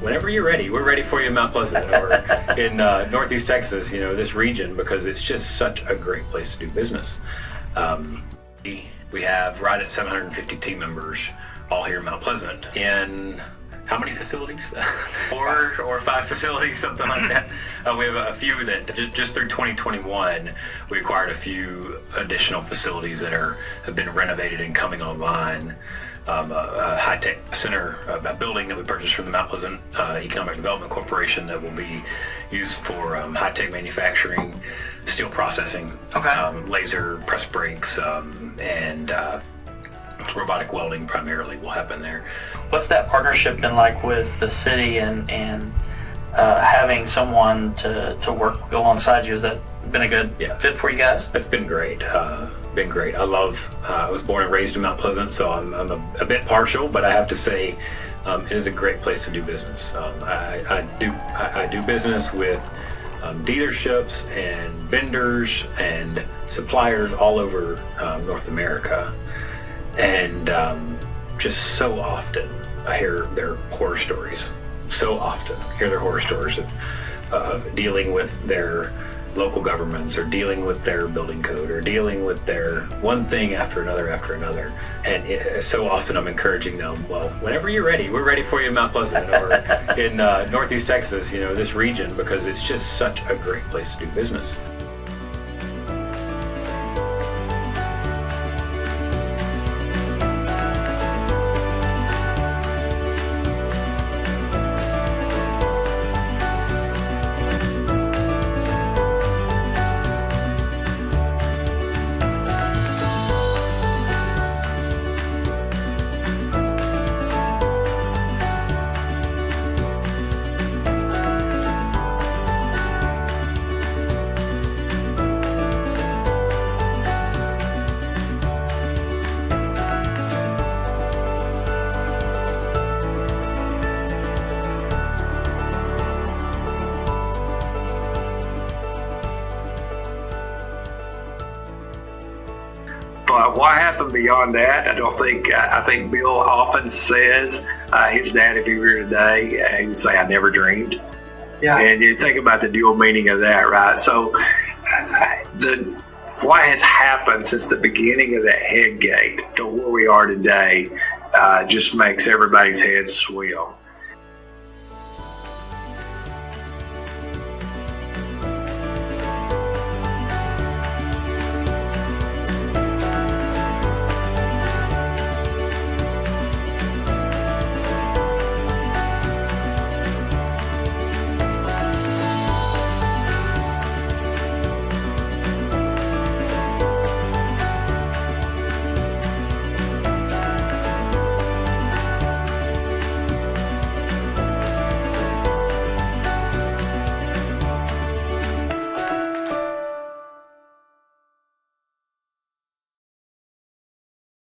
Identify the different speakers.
Speaker 1: whenever you're ready, we're ready for you in Mount Pleasant or in Northeast Texas, this region, because it's just such a great place to do business. We have right at 750 team members all here in Mount Pleasant. In how many facilities? 4 or 5 facilities, something like that. We have a few that just through 2021, we acquired a few additional facilities that have been renovated and coming online. A high-tech center, a building that we purchased from the Mount Pleasant Economic Development Corporation that will be used for high-tech manufacturing, steel processing, laser press brakes, and robotic welding primarily will happen there.
Speaker 2: What's that partnership been like with the city and having someone to work alongside you? Has that been a good fit for you guys?
Speaker 1: It's been great. I was born and raised in Mount Pleasant, so I'm a bit partial, but I have to say it is a great place to do business. I do business with dealerships and vendors and suppliers all over North America, and just so often I hear their horror stories. So often I hear their horror stories of dealing with their local governments, or dealing with their building code, or dealing with their one thing after another. And so often I'm encouraging them, well, whenever you're ready, we're ready for you in Mount Pleasant or in Northeast Texas, this region, because it's just such a great place to do business.
Speaker 3: What happened beyond that, I think Bill often says, his dad, if he were here today, he would say, I never dreamed. Yeah. And you think about the dual meaning of that, right? So what has happened since the beginning of that head gate to where we are today just makes everybody's head swell.